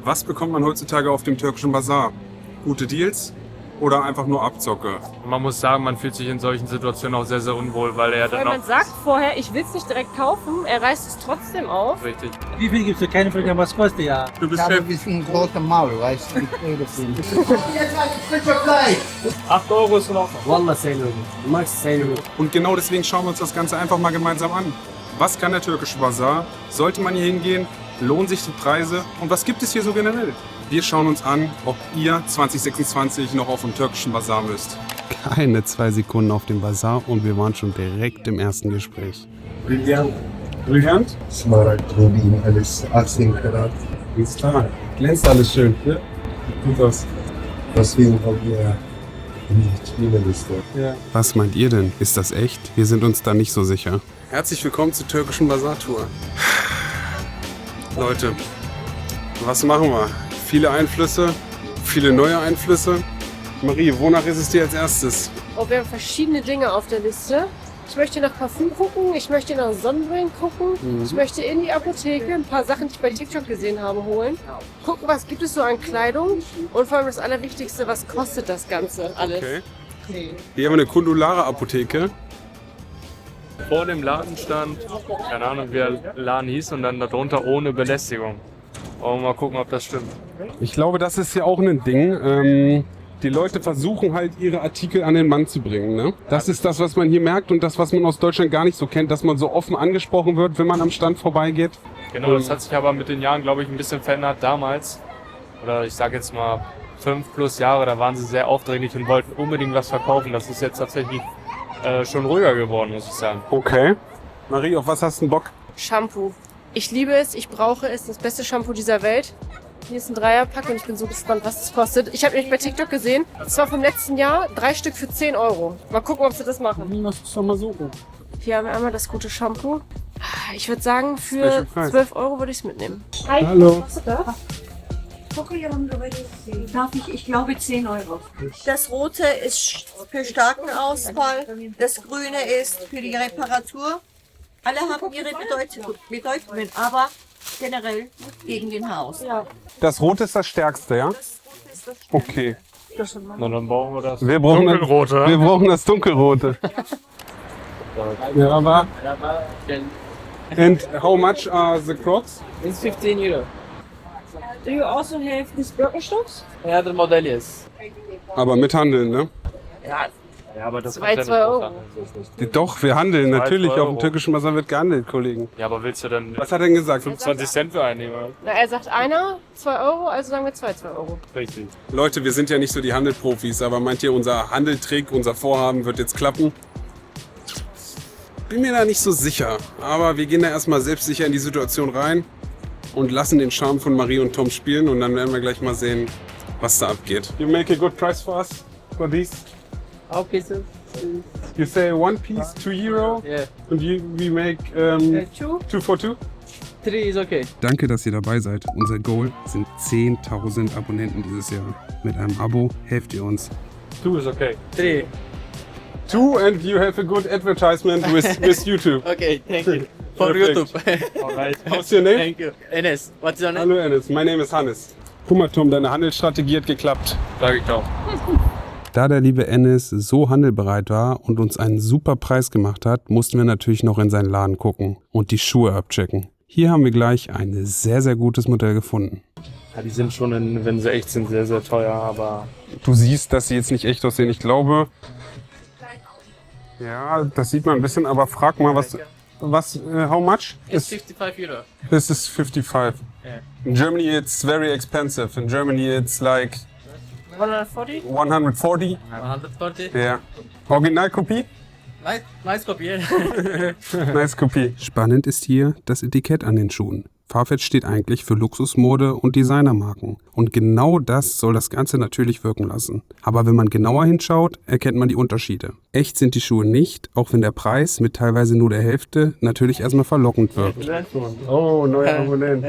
Was bekommt man heutzutage auf dem türkischen Bazar? Gute Deals oder einfach nur Abzocke? Man muss sagen, man fühlt sich in solchen Situationen auch sehr, sehr unwohl, weil er dann Weil auch... man sagt vorher, ich will es nicht direkt kaufen, er reißt es trotzdem auf. Richtig. Wie viel gibst du? Keine Frage, was kostet ja? Du bist Ja, Chef. aber wir sind große Maul, weißt du, ich rede viel. 8 Euro ist in Ordnung. Wallah, 10 Euro. Max 10 Euro. Und genau deswegen schauen wir uns das Ganze einfach mal gemeinsam an. Was kann der türkische Bazar? Sollte man hier hingehen? Lohnen sich die Preise? Und was gibt es hier so generell? Wir schauen uns an, ob ihr 2026 noch auf dem türkischen Bazar müsst. Keine 2 Sekunden auf dem Bazar und wir waren schon direkt im ersten Gespräch. Brillant? Smaragd, Rubin, alles 18 Karat. Ist klar. Glänzt alles schön. Ja. Gut aus. Deswegen haben wir die Spielerliste. Was meint ihr denn? Ist das echt? Wir sind uns da nicht so sicher. Herzlich willkommen zur türkischen Bazar-Tour. Leute, was machen wir? Viele Einflüsse, viele neue Einflüsse. Marie, wonach ist es dir als erstes? Oh, wir haben verschiedene Dinge auf der Liste. Ich möchte nach Parfüm gucken, ich möchte nach Sonnenbrillen gucken, ich möchte in die Apotheke ein paar Sachen, die ich bei TikTok gesehen habe, holen. Gucken, was gibt es so an Kleidung und vor allem das Allerwichtigste, was kostet das Ganze alles. Okay. Hier haben wir eine Kundulare-Apotheke. Vor dem Laden stand, keine Ahnung, wie der Laden hieß, und dann darunter ohne Belästigung. Wollen wir mal gucken, ob das stimmt. Ich glaube, das ist ja auch ein Ding. Die Leute versuchen halt, ihre Artikel an den Mann zu bringen. Ne? Das ist das, was man hier merkt und das, was man aus Deutschland gar nicht so kennt, dass man so offen angesprochen wird, wenn man am Stand vorbeigeht. Genau, das hat sich aber mit den Jahren, glaube ich, ein bisschen verändert. Damals, oder ich sage jetzt mal 5+ Jahre, da waren sie sehr aufdringlich und wollten unbedingt was verkaufen. Das ist jetzt tatsächlich schon ruhiger geworden, muss ich sagen. Okay. Marie, auf was hast du Bock? Shampoo. Ich liebe es, ich brauche es, das beste Shampoo dieser Welt. Hier ist ein Dreierpack und ich bin so gespannt, was es kostet. Ich habe nämlich bei TikTok gesehen, das war vom letzten Jahr, 3 Stück für 10 Euro. Mal gucken, ob sie das machen. Lass uns doch mal suchen. Hier haben wir einmal das gute Shampoo. Ich würde sagen, für Special Price. 12 Euro würde ich es mitnehmen. Hallo. Was kostet das? Ich glaube 10 Euro. Das Rote ist für starken Ausfall, das Grüne ist für die Reparatur. Alle haben ihre Bedeutungen, aber generell gegen den Haus. Das Rote ist das Stärkste, ja? Okay. Na, dann brauchen wir das Wir brauchen Dunkelrote. Wir brauchen das Dunkelrote. Ja, aber. And how much are the Crocs? It's 15 Euro. Do you also have these Birkenstocks? Ja, der Modell ist. Aber mit Handeln, ne? Ja, aber das 2, macht 2 ja Euro. nicht Doch, wir handeln. Zwei, Natürlich, zwei auf dem Euro. türkischen Bazar wird gehandelt, Kollegen. Ja, aber willst du dann Was hat er denn gesagt? 25 Cent für einen nehmen? Na, er sagt einer 2 Euro, also sagen wir 2 Euro. Richtig. Leute, wir sind ja nicht so die Handelprofis, aber meint ihr, unser Handeltrick, unser Vorhaben wird jetzt klappen? Bin mir da nicht so sicher, aber wir gehen da erstmal selbstsicher in die Situation rein und lassen den Charme von Marie und Tom spielen und dann werden wir gleich mal sehen, was da abgeht. You make a good price for us for these? Okay, so. You say one piece 2 Euro Yeah. and we make 2 for 2? 3 is okay. Danke, dass ihr dabei seid. Unser Goal sind 10.000 Abonnenten dieses Jahr. Mit einem Abo helft ihr uns. 2 ist okay. 3. 2 and you have a good advertisement with YouTube. Okay, thank you. For Perfect. YouTube. Alright. What's your name? Thank you. Enes, what's your name? Hallo Enes, my name is Hannes. Guck mal Tom, deine Handelsstrategie hat geklappt. Sag ich doch. Da der liebe Enes so handelbereit war und uns einen super Preis gemacht hat, mussten wir natürlich noch in seinen Laden gucken und die Schuhe abchecken. Hier haben wir gleich ein sehr, sehr gutes Modell gefunden. Ja, die sind schon, wenn sie echt sind, sehr, sehr teuer, aber Du siehst, dass sie jetzt nicht echt aussehen. Ich glaube, ja, das sieht man ein bisschen, aber frag mal, how much? It's 55 Euro. This is 55. Yeah. In Germany it's very expensive. In Germany it's like 140? 140. 140. Yeah. Originalkopie? Nice copy. Yeah. Nice Kopie. Spannend ist hier das Etikett an den Schuhen. Farfetch steht eigentlich für Luxusmode und Designermarken. Und genau das soll das Ganze natürlich wirken lassen. Aber wenn man genauer hinschaut, erkennt man die Unterschiede. Echt sind die Schuhe nicht, auch wenn der Preis mit teilweise nur der Hälfte natürlich erstmal verlockend wirkt. Oh, neuer Abonnent.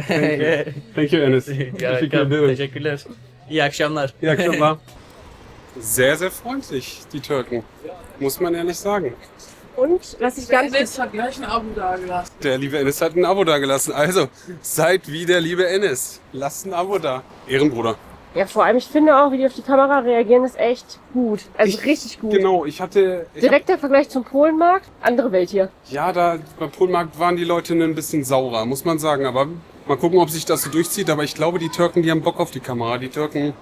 Thank you, Enes. Teşekkürler. İyi akşamlar. Ja, klar. Sehr, sehr freundlich, die Türken. Muss man ehrlich sagen. Und was ich ganz Enes hat gleich ein Abo dagelassen. Der liebe Enes hat ein Abo da gelassen. Also, seid wie der liebe Enes. Lasst ein Abo da. Ehrenbruder. Ja, vor allem, ich finde auch, wie die auf die Kamera reagieren, ist echt gut. Also richtig gut. Genau, ich Direkter Vergleich zum Polenmarkt, andere Welt hier. Ja, da beim Polmarkt waren die Leute ein bisschen saurer, muss man sagen. Aber mal gucken, ob sich das so durchzieht. Aber ich glaube, die Türken, die haben Bock auf die Kamera. Die Türken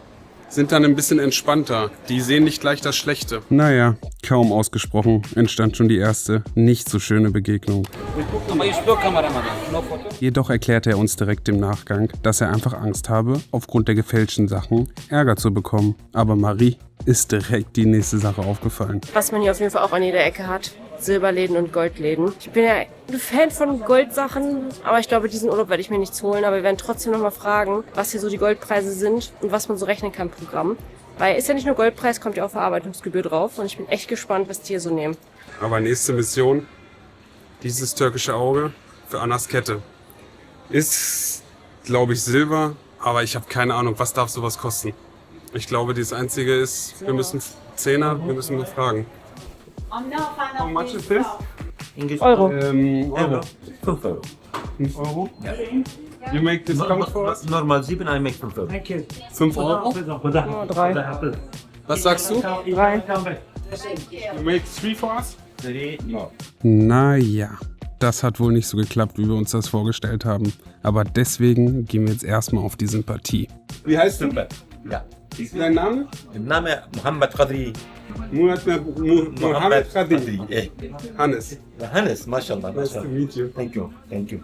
sind dann ein bisschen entspannter. Die sehen nicht gleich das Schlechte. Naja, kaum ausgesprochen entstand schon die erste, nicht so schöne Begegnung. Jedoch erklärte er uns direkt im Nachgang, dass er einfach Angst habe, aufgrund der gefälschten Sachen Ärger zu bekommen. Aber Marie ist direkt die nächste Sache aufgefallen. Was man hier auf jeden Fall auch an jeder Ecke hat. Silberläden und Goldläden. Ich bin ja ein Fan von Goldsachen, aber ich glaube, diesen Urlaub werde ich mir nichts holen. Aber wir werden trotzdem nochmal fragen, was hier so die Goldpreise sind und was man so rechnen kann im Programm. Weil ist ja nicht nur Goldpreis, kommt ja auch Verarbeitungsgebühr drauf. Und ich bin echt gespannt, was die hier so nehmen. Aber nächste Mission, dieses türkische Auge für Annas Kette. Ist, glaube ich, Silber, aber ich habe keine Ahnung, was darf sowas kosten. Ich glaube, das Einzige ist, wir müssen 10er, wir müssen fragen. How much is this? Euro. Euro. 5 Euro. 5 Euro? You make discount for us? Normal 7, I make 5 Euro. 5 Euro? Oh, 3. Was sagst du? 3. You make 3 for us? No. Naja, das hat wohl nicht so geklappt, wie wir uns das vorgestellt haben. Aber deswegen gehen wir jetzt erstmal auf die Sympathie. Wie heißt du? Ja. Ist dein Name? Name Mohammed Qadri. Mohammed Khadi. Hannes. Hannes, mashallah. Nice to meet you. Thank you. Thank you.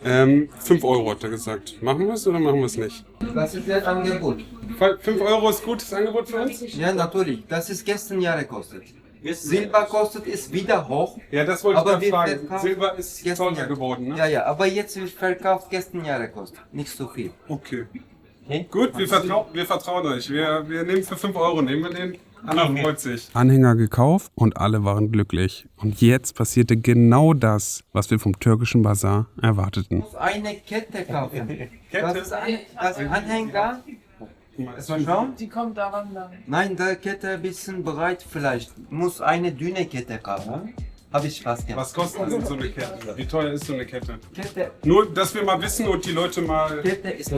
5 Euro hat er gesagt. Machen wir es oder machen wir es nicht? Das ist das Angebot. 5 Euro ist gutes Angebot für uns? Ja, natürlich. Das ist gestern Jahre kostet. Silber kostet es wieder hoch. Ja, das wollte Aber ich wir gerade fragen. verkaufen Silber ist gestern teurer Jahre. geworden, ne? Ja, ja, aber jetzt wird verkauft gestern Jahre kostet. Nicht so viel. Okay. Okay? Gut, wir vertrauen euch. Wir nehmen für 5 Euro, nehmen wir den. Anna freut sich. Anhänger gekauft und alle waren glücklich. Und jetzt passierte genau das, was wir vom türkischen Bazar erwarteten. Muss eine Kette kaufen. Das Anhänger. Schau. Die kommt daran dann. Nein, der Kette ein bisschen breit vielleicht. Muss eine dünne Kette kaufen. Habe ich Spaß gemacht. Was kostet denn so eine Kette? Wie teuer ist so eine Kette? Kette, Nur, dass wir mal wissen und die Leute mal... Kette ist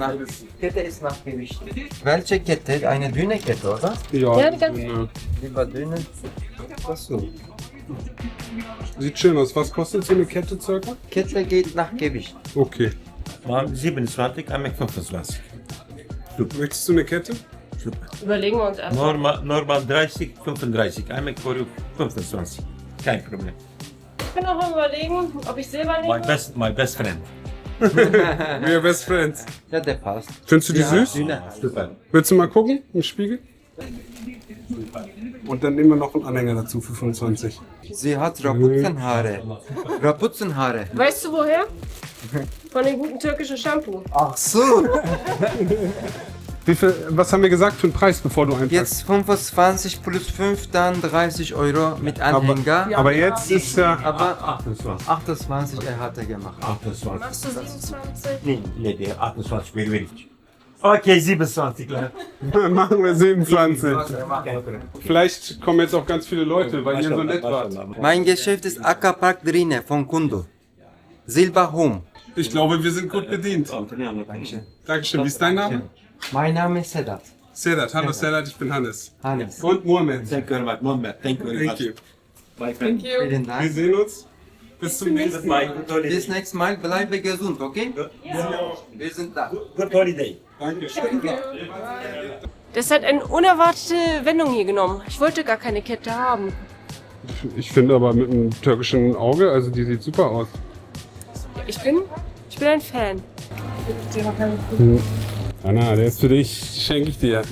nach Gewicht. Welche Kette? Eine dünne Kette, oder? Ja, die ganze- dünne. Lieber dünne. Was so? Sieht schön aus. Was kostet so eine Kette circa? Kette geht nach Gewicht. Okay. Mal 27, I make 25. Möchtest du eine Kette? Überlegen wir uns erst. Normal 30, 35. I make for you 25. Kein Problem. Ich bin noch mal überlegen, ob ich Silber nehme. My best friend. We are best friends. Ja, der passt. Findest du die süß? Dünne. Super. Willst du mal gucken im Spiegel? Und dann nehmen wir noch einen Anhänger dazu für 25. Sie hat Rapunzenhaare. Rapunzenhaare. Weißt du woher? Von dem guten türkischen Shampoo. Ach so. Was haben wir gesagt für einen Preis, bevor du einpackst? Jetzt 25 plus 5, dann 30 Euro mit Anhänger. Aber jetzt ist ja... Aber 28 hat er gemacht. 28. Machst du 27? Nee, der 28 will ich. Okay, 27, klar. Machen wir 27. Vielleicht kommen jetzt auch ganz viele Leute, weil ihr so nett wart. Mein Geschäft ist Aquapark Drine von Kundo. Silber Home. Ich glaube, wir sind gut bedient. Dankeschön. Wie ist dein Name? Mein Name ist Sedat. Sedat. Hallo Sedat, ich bin Hannes. Hannes. Und Mohammed. Thank you very much, Mohammed. Thank you very Thank you. much. My friend. Vielen Wir Dank. sehen uns. Bis zum nächsten Mal. Good holiday. Bis nächstes Mal. Bleibe gesund, okay? Wir sind da. Good holiday. Danke. Das hat eine unerwartete Wendung hier genommen. Ich wollte gar keine Kette haben. Ich finde aber mit einem türkischen Auge, also die sieht super aus. Ich bin ein Fan. Anna, der ist für dich, schenke ich dir.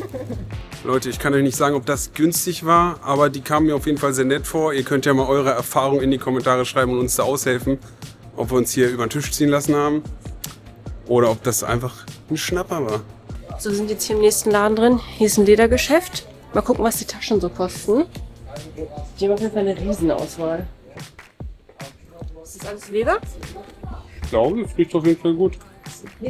Leute, ich kann euch nicht sagen, ob das günstig war, aber die kamen mir auf jeden Fall sehr nett vor. Ihr könnt ja mal eure Erfahrungen in die Kommentare schreiben und uns da aushelfen, ob wir uns hier über den Tisch ziehen lassen haben oder ob das einfach ein Schnapper war. So, wir sind jetzt hier im nächsten Laden drin. Hier ist ein Ledergeschäft. Mal gucken, was die Taschen so kosten. Die haben auf jeden Fall eine Riesenauswahl. Ist das alles Leder? Ich glaube, das riecht auf jeden Fall gut.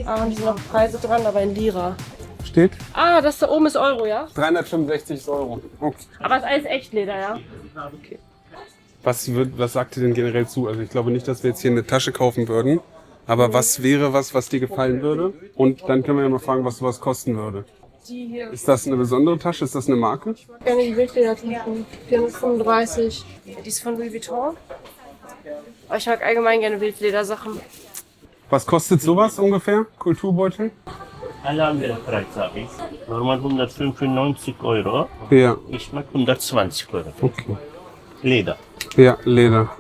Ah, und hier sind noch Preise dran, aber in Lira. Steht? Ah, das da oben ist Euro, ja? 365 Euro. Okay. Aber ist alles Echtleder, ja? Okay. Was sagt ihr denn generell zu? Also ich glaube nicht, dass wir jetzt hier eine Tasche kaufen würden. Aber was wäre was dir gefallen würde? Und dann können wir ja mal fragen, was sowas kosten würde. Die hier. Ist das eine besondere Tasche? Ist das eine Marke? Gerne die Wildledertaschen. 435. Die ist von Louis Vuitton. Aber ich mag allgemein gerne Wildledersachen. Was kostet sowas ungefähr? Kulturbeutel? Alle andere Preise habe ich. Normal 195 Euro. Ja. Ich mag 120 Euro. Okay. Leder. Ja, Leder.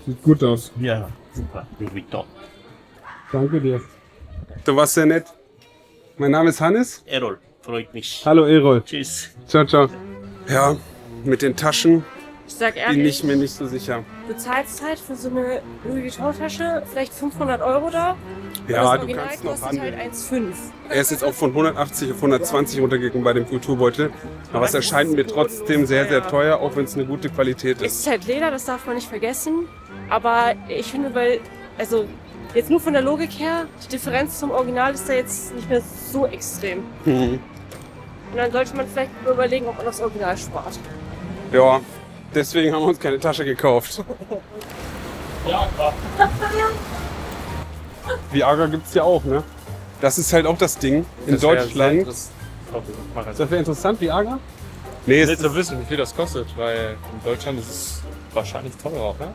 Sieht gut aus. Ja, super. Louis Vuitton. Danke dir. Du warst sehr nett. Mein Name ist Hannes. Errol, freut mich. Hallo Errol. Tschüss. Ciao, ciao. Ja, mit den Taschen Ich sag bin ehrlich, ich mir nicht so sicher. du zahlst halt für so eine Louis Vuitton-Tasche vielleicht 500 Euro da. Ja, das du Original kannst noch kostet halt handeln. 1,5. Er ist jetzt auch von 180 auf 120 runtergegangen bei dem Kulturbeutel. Aber es erscheint mir trotzdem sehr, sehr teuer, auch wenn es eine gute Qualität Es ist. ist halt Leder, das darf man nicht vergessen. Aber ich finde, also jetzt nur von der Logik her, die Differenz zum Original ist da jetzt nicht mehr so extrem. Mhm. Und dann sollte man vielleicht überlegen, ob man das Original spart. Ja, deswegen haben wir uns keine Tasche gekauft. Viagra gibt's ja auch, ne? Das ist halt auch das Ding in Deutschland. Das wäre interessant, Viagra? Nee, Ich will zu wissen, wie viel das kostet, weil in Deutschland ist es wahrscheinlich teurer auch, ne?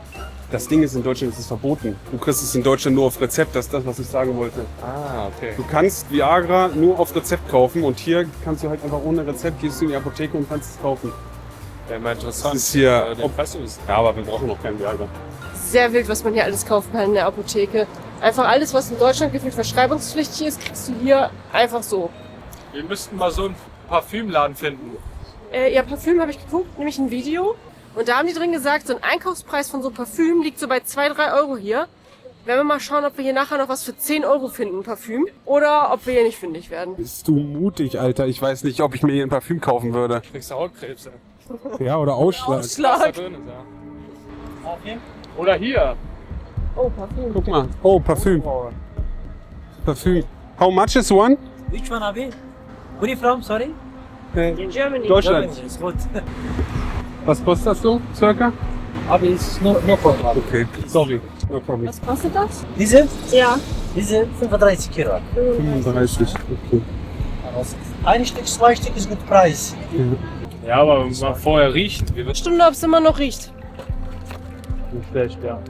das Ding ist, in Deutschland ist es verboten. Du kriegst es in Deutschland nur auf Rezept, das ist das, was ich sagen wollte. Ah, okay. Du kannst Viagra nur auf Rezept kaufen und hier kannst du halt einfach ohne Rezept, gehst du in die Apotheke und kannst es kaufen. Wäre mal interessant. Das ist hier, den Preis zu wissen. ja, aber wir brauchen noch kein Viagra. Sehr wild, was man hier alles kaufen kann in der Apotheke. Einfach alles, was in Deutschland gefühlt verschreibungspflichtig ist, kriegst du hier einfach so. Wir müssten mal so einen Parfümladen finden. Ja, Parfüm habe ich geguckt, nämlich ein Video. Und da haben die drin gesagt, so ein Einkaufspreis von so Parfüm liegt so bei 2-3 Euro hier. Werden wir mal schauen, ob wir hier nachher noch was für 10 Euro finden, Parfüm. Oder ob wir hier nicht fündig werden. Bist du mutig, Alter? Ich weiß nicht, ob ich mir hier ein Parfüm kaufen würde. Kriegst du Hautkrebs, ey. Ja, oder Ausschlag. Was da drin ist, ja. Oder hier. Oh, Parfüm. Guck mal. Oh, Parfüm. Parfüm. How much is one? Which one are we? Where are you from? Sorry? In Germany. Deutschland. Germany, is good. Was kostet das so, circa? Aber it's no problem. Okay, sorry. No problem. Was kostet das? Diese? Ja. Diese 35 Euro. 35, okay. Ein Stück, 2 Stück ist gut Preis. Ja, aber mal vorher riechen. Wie wird Stunde, ob es immer noch riecht. nicht schlecht, ja.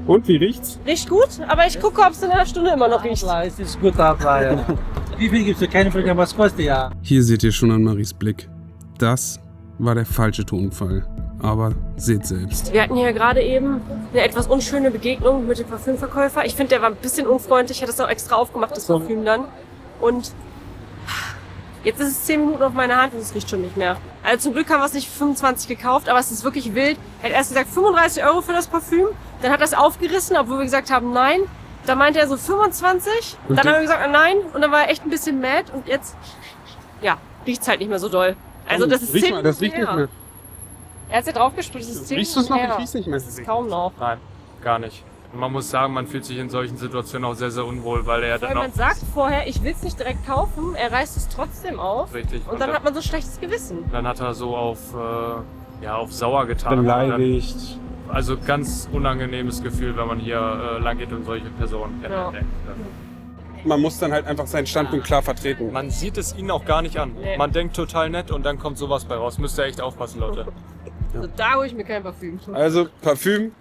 Und, wie riecht's? Riecht gut, aber ich gucke, ob es in einer Stunde immer noch riecht. Es ist gut, aber ja. Wie viel gibst du? Keine Frage, was kostet ja? Hier seht ihr schon an Maries Blick. Das war der falsche Tonfall. Aber seht selbst. Wir hatten hier gerade eben eine etwas unschöne Begegnung mit dem Parfümverkäufer. Ich finde, der war ein bisschen unfreundlich, hat das auch extra aufgemacht, das Parfüm dann. Und jetzt ist es 10 Minuten auf meiner Hand und es riecht schon nicht mehr. Also zum Glück haben wir es nicht für 25 gekauft, aber es ist wirklich wild. Er hat erst gesagt 35 Euro für das Parfüm, dann hat er es aufgerissen, obwohl wir gesagt haben nein. Dann meinte er so 25, dann haben wir gesagt nein und dann war er echt ein bisschen mad und jetzt, ja, riecht's halt nicht mehr so doll. Also das ist 10 Riech mal, das riecht Minuten nicht mehr. her. Er hat's ja draufgespült, das ist 10 Riechst du es noch? Minuten Ich her. riech's nicht mehr. Das ist kaum noch. Nein, gar nicht. Und man muss sagen, man fühlt sich in solchen Situationen auch sehr, sehr unwohl, weil er Weil dann auch... man sagt vorher, ich will es nicht direkt kaufen, er reißt es trotzdem auf. Richtig. Und dann hat man so ein schlechtes Gewissen. Dann hat er so auf sauer getan. Beleidigt. Also ganz unangenehmes Gefühl, wenn man hier lang geht und solche Personen kennenlernt. Man muss dann halt einfach seinen Standpunkt klar vertreten. Man sieht es ihnen auch gar nicht an. Nee. Man denkt total nett und dann kommt sowas bei raus. Müsst ihr echt aufpassen, Leute. Also da hole ich mir kein Parfüm. Also Parfüm,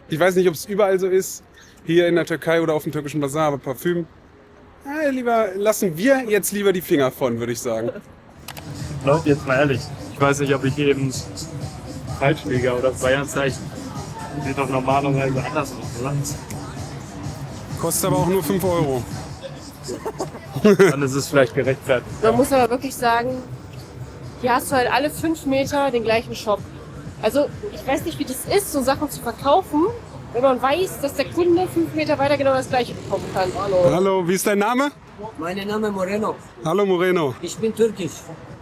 ich weiß nicht, ob es überall so ist, hier in der Türkei oder auf dem türkischen Bazar, aber Parfüm, lieber lassen wir jetzt lieber die Finger von, würde ich sagen. Leute, jetzt mal ehrlich. Ich weiß nicht, ob ich eben falsch liege oder das Bayern-Zeichen. Sieht doch normalerweise anders aus, oder? Kostet aber auch nur 5 Euro. Dann ist es vielleicht gerechtfertigt. Man muss aber wirklich sagen, hier hast du halt alle 5 Meter den gleichen Shop. Also ich weiß nicht, wie das ist, so Sachen zu verkaufen, wenn man weiß, dass der Kunde 5 Meter weiter genau das gleiche bekommen kann. Hallo, wie ist dein Name? Mein Name ist Moreno. Hallo Moreno. Ich bin türkisch.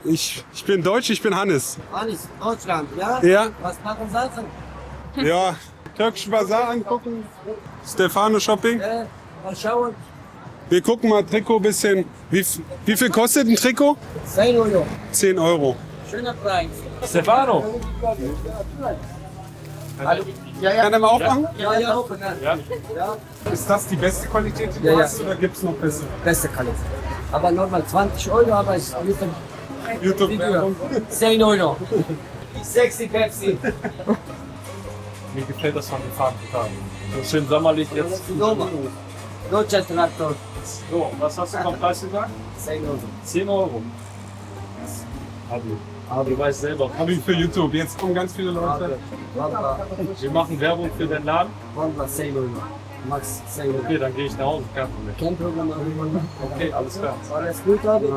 Ich bin Deutsch, ich bin Hannes. Alles, Deutschland, ja? Ja. Was machen Sachen? Ja, türkischen Bazar angucken. Stefano Shopping. Mal schauen. Wir gucken mal Trikot bisschen. Wie viel kostet ein Trikot? 10 Euro. 10 Euro. Schöner Preis. Stefano. Kann er mal aufmachen? Ja, ja. Ist das die beste Qualität, die du Ja, hast, oder gibt es noch bessere? Beste Qualität. Aber nochmal 20 Euro, aber es ist YouTube-Werbung. 10 Euro. Sexy Pepsi. Mir gefällt das von den Farben total. So schön sommerlich jetzt. Deutscher Traktor. So, was hast du vom Preis gesagt? 10 Euro. 10 Euro. Aber du weißt selber. Hab ich für YouTube. Jetzt kommen ganz viele Leute. Wir machen Werbung für den Laden. Wallah 10 Euro. Max 10 Euro. Okay, dann gehe ich nach Hause. Kein Problem. Kein Problem. Okay, alles klar. Alles gut, Abi?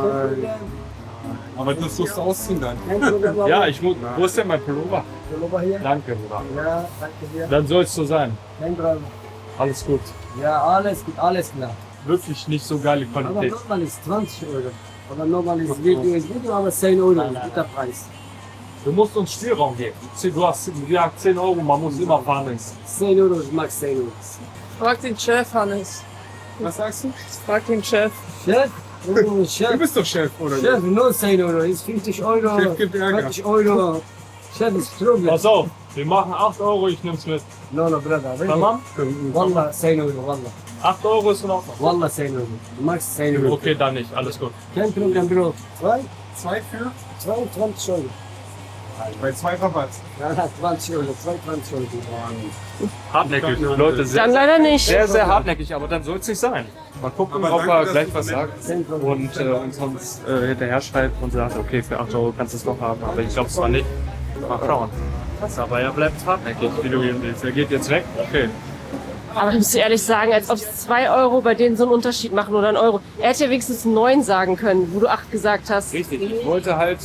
Aber das musst du ausziehen dann. Kein Problem. Ja, ich muss. Wo ist denn mein Pullover? Pullover hier? Danke, Bruder. Ja, danke dir. Dann soll es so sein. Kein Problem. Alles gut. Ja, alles gut, alles klar. Wirklich nicht so geile Aber Qualität. normal ist 20 Euro. Oder normal ist Video, aber 10 Euro. Guter Preis. Du musst uns Spielraum geben. Du hast gesagt 10 Euro, man muss immer fahren. 10 Euro, ich mag 10 Euro. Frag den Chef, Hannes. Was sagst du? Frag den Chef. Chef? Oh, Du Chef. bist doch Chef, oder? Chef, nur 10 Euro. Ist 50 Euro. Chef gibt Ärger. 20 Euro. Chef ist Problem. Pass auf, wir machen 8 Euro, ich nehm's mit. No, brother. Tamam? Wallah, 10 Euro, wallah. 8 Euro ist in Ordnung. Wallah, 10 Euro. Du magst 10 Euro. Okay, dann nicht, alles gut. Kein Problem, Bro. 2? 2 für? 22 Euro. Bei 2 Rabatt. Ja, 20 Euro, 22 Euro. Hartnäckig, Leute, sehr, Dann leider nicht. sehr, sehr hartnäckig, aber dann soll es nicht sein. Mal gucken, Aber ob danke, er dass gleich du was so sagt und uns sonst hinterher schreibt und sagt, okay, für 8 Euro kannst du es noch haben, aber ich glaube es zwar nicht. Mal schauen. Aber er bleibt hartnäckig, wie du ihn willst. Er geht jetzt weg, okay. Aber ich muss ehrlich sagen, als ob 2 Euro bei denen so einen Unterschied machen oder 1 Euro. Er hätte ja wenigstens 9 sagen können, wo du 8 gesagt hast. Richtig, ich wollte halt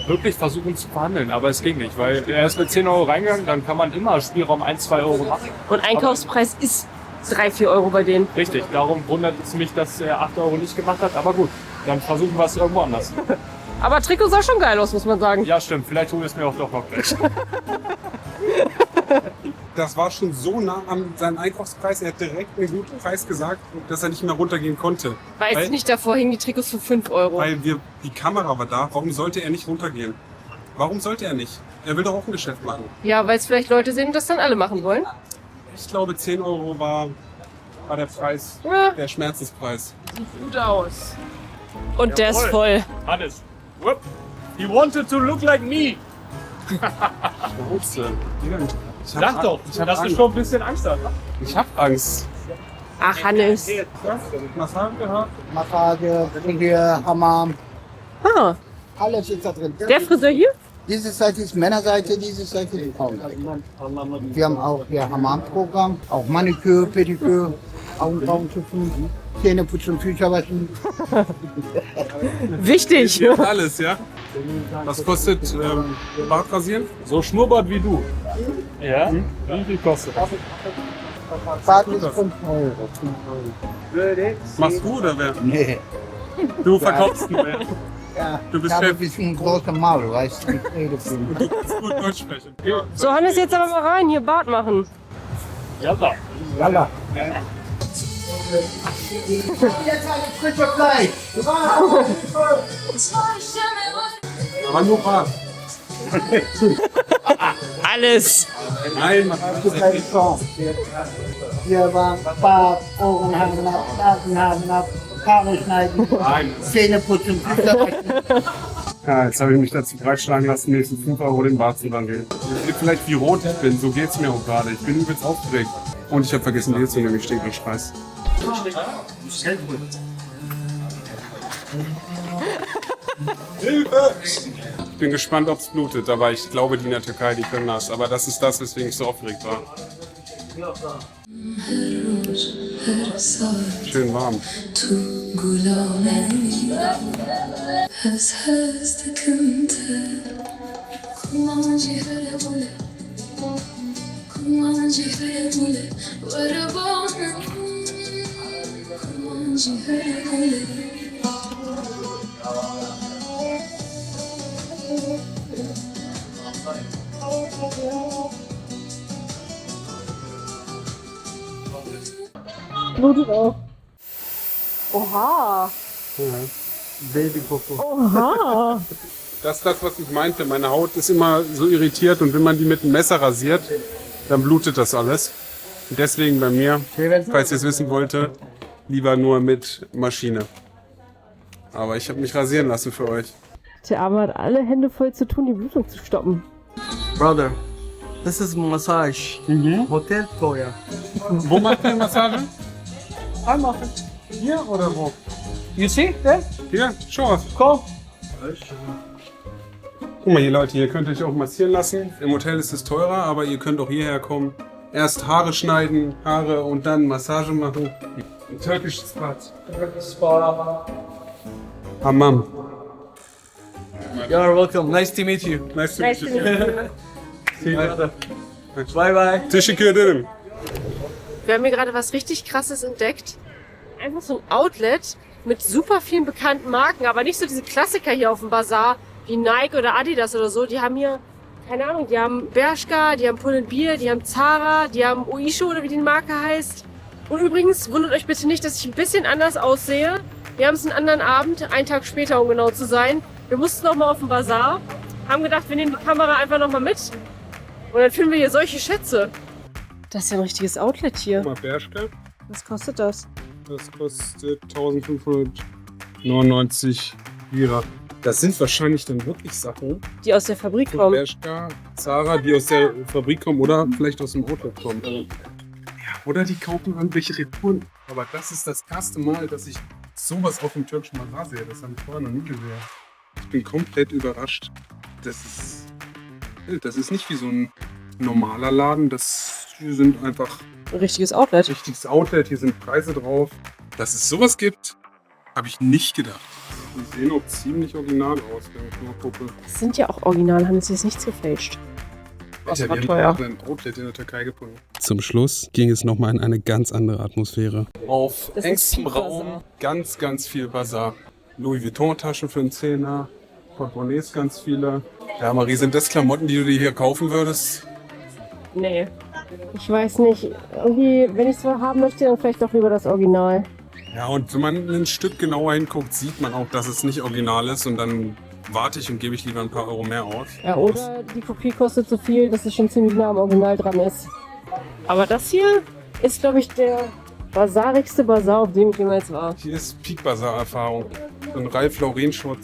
wirklich versuchen zu verhandeln, aber es ging nicht, weil er ist mit 10 Euro reingegangen, dann kann man immer Spielraum 1, 2 Euro machen. Und Einkaufspreis ist 3, 4 Euro bei denen. Richtig, darum wundert es mich, dass er 8 Euro nicht gemacht hat, aber gut, dann versuchen wir es irgendwo anders. Aber Trikot sah schon geil aus, muss man sagen. Ja, stimmt, vielleicht hole ich es mir auch doch noch gleich. Das war schon so nah an seinem Einkaufspreis. Er hat direkt einen guten Preis gesagt, dass er nicht mehr runtergehen konnte. Weiß nicht, davor hingen die Trikots für 5 Euro. Weil die Kamera war da. Warum sollte er nicht runtergehen? Warum sollte er nicht? Er will doch auch ein Geschäft machen. Ja, weil es vielleicht Leute sehen und das dann alle machen wollen. Ich glaube, 10 Euro war der Preis, Ja. der Schmerzenspreis. Sieht gut aus. Und der ist voll. Hannes, whoop. He wanted to look like me. Sag doch, dass du schon ein bisschen Angst hast. Ich hab Angst. Ach, Hannes. Massage gehabt? Massage, hier, Hammam, Ah, alles ist da drin. der Friseur hier? Diese Seite ist Männerseite, diese Seite ist Frauenseite. Wir haben auch hier Hammam-Programm, auch Maniküre, Pediküre, Augenbrauen tupfen, Zähne putzen, Füße waschen. Wichtig. Hier alles, ja? Was kostet Bart rasieren? So schnurrbart wie du. Ja? Wie viel kostet das? Bart ist 5 Euro. Machst du oder wer? Nee. Du verkaufst ihn, wer? Ja, Du bist ich habe Chef. ein bisschen große Maul, weißt du? Ich rede viel. Du kannst gut Deutsch sprechen. So, Hannes, jetzt aber mal rein, hier Bart machen. Ja, da. Yalla. Jetzt eine frische Fleisch. Aber nur Bart. Alles. Nein, mach Hier war Bart, Ohren haben ab, Nasen haben ab, Haare schneiden, Zähne putzen, Füße waschen. Ja, jetzt habe ich mich dazu breitschlagen lassen, mir für 5 Euro den Bart zu wandeln. Vielleicht wie rot ich bin, so geht's mir auch gerade. Ich bin übelst aufgeregt. Und ich habe vergessen, dir zu nehmen, ich stehe gerade Scheiß. Hilfe! Ich bin gespannt, ob es blutet, aber ich glaube, die in der Türkei, die können das. Aber das ist das, weswegen ich so aufgeregt war. Schön warm. Blutet auch. Oha. Baby-Popo. Oha. Das ist das, was ich meinte. Meine Haut ist immer so irritiert und wenn man die mit einem Messer rasiert, dann blutet das alles. Und deswegen bei mir, falls ihr es wissen wolltet, lieber nur mit Maschine. Aber ich habe mich rasieren lassen für euch. Der Arme hat alle Hände voll zu tun, die Blutung zu stoppen. Brother, this is massage. Hotel teuer. Wo macht ihr Massage? I mache. Hier oder wo? You see that? Hier, show us. Komm. Guck mal hier Leute, hier könnt ihr euch auch massieren lassen. Im Hotel ist es teurer, aber ihr könnt auch hierher kommen. Erst Haare schneiden, Haare und dann Massage machen. Ein türkisches Bad. Hammam. You're welcome. Nice to meet you. Nice to meet you. Bye bye. Teşekkür ederim. Wir haben hier gerade was richtig Krasses entdeckt. Einfach so ein Outlet mit super vielen bekannten Marken, aber nicht so diese Klassiker hier auf dem Bazar wie Nike oder Adidas oder so. Die haben hier, keine Ahnung, die haben Bershka, die haben Pull&Bear, die haben Zara, die haben Oysho oder wie die Marke heißt. Und übrigens, wundert euch bitte nicht, dass ich ein bisschen anders aussehe. Wir haben es einen anderen Abend, einen Tag später, um genau zu sein. Wir mussten noch mal auf den Bazar, haben gedacht, wir nehmen die Kamera einfach noch mal mit. Und dann finden wir hier solche Schätze. Das ist ja ein richtiges Outlet hier. Guck mal, Bershka. Was kostet das? Das kostet 1599 Lira. Das sind wahrscheinlich dann wirklich Sachen Die aus der Fabrik von kommen. Bershka, Zara, die aus der Fabrik kommen oder vielleicht aus dem Outlet kommen. Ja, oder die kaufen irgendwelche Retouren. Aber das ist das erste Mal, dass ich sowas auf dem türkischen Bazar sehe. Das habe ich vorher noch nie gesehen. Ich bin komplett überrascht. Das ist nicht wie so ein normaler Laden. Hier sind einfach Ein richtiges Outlet. richtiges Outlet. Hier sind Preise drauf. Dass es sowas gibt, habe ich nicht gedacht. Die sehen auch ziemlich original aus, wenn ich mal gucke. Das sind ja auch original, haben jetzt hier nichts gefälscht. Das war teuer. ein Outlet in der Türkei gefunden. Zum Schluss ging es nochmal in eine ganz andere Atmosphäre. Auf Das ist engstem Peak Raum Bazar. ganz, ganz viel Bazar. Louis Vuitton-Taschen für einen Zehner, Portemonnaies ganz viele. Ja, Marie, sind das Klamotten, die du dir hier kaufen würdest? Nee. Ich weiß nicht. Irgendwie, wenn ich es so haben möchte, dann vielleicht doch lieber das Original. Ja, und wenn man ein Stück genauer hinguckt, sieht man auch, dass es nicht original ist und dann warte ich und gebe ich lieber ein paar Euro mehr aus. Ja, oder die Kopie kostet so viel, dass es schon ziemlich nah am Original dran ist. Aber das hier ist, glaube ich, der basarigste Bazar, auf dem ich jemals war. Hier ist Peak-Bazar-Erfahrung. So ein Ralph Lauren-Shirt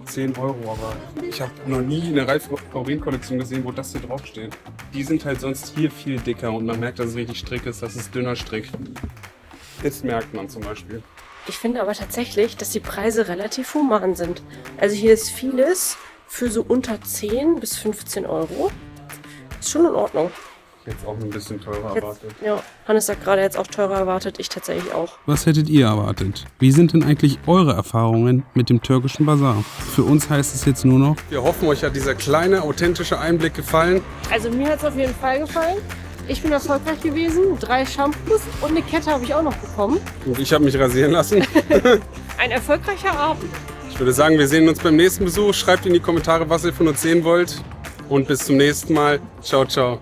10 Euro, aber ich habe noch nie eine Ralph Lauren-Kollektion gesehen, wo das hier draufsteht. Die sind halt sonst hier viel dicker und man merkt, dass es richtig Strick ist, das ist dünner Strick. Das merkt man zum Beispiel. Ich finde aber tatsächlich, dass die Preise relativ human sind. Also hier ist vieles für so unter 10 bis 15 Euro. Ist schon in Ordnung. Jetzt auch ein bisschen teurer erwartet. Ja, Hannes sagt gerade, jetzt auch teurer erwartet. Ich tatsächlich auch. Was hättet ihr erwartet? Wie sind denn eigentlich eure Erfahrungen mit dem türkischen Bazar? Für uns heißt es jetzt nur noch: Wir hoffen, euch hat dieser kleine, authentische Einblick gefallen. Also mir hat es auf jeden Fall gefallen. Ich bin erfolgreich gewesen. 3 Shampoos und eine Kette habe ich auch noch bekommen. Und ich habe mich rasieren lassen. Ein erfolgreicher Abend. Ich würde sagen, wir sehen uns beim nächsten Besuch. Schreibt in die Kommentare, was ihr von uns sehen wollt. Und bis zum nächsten Mal. Ciao, ciao.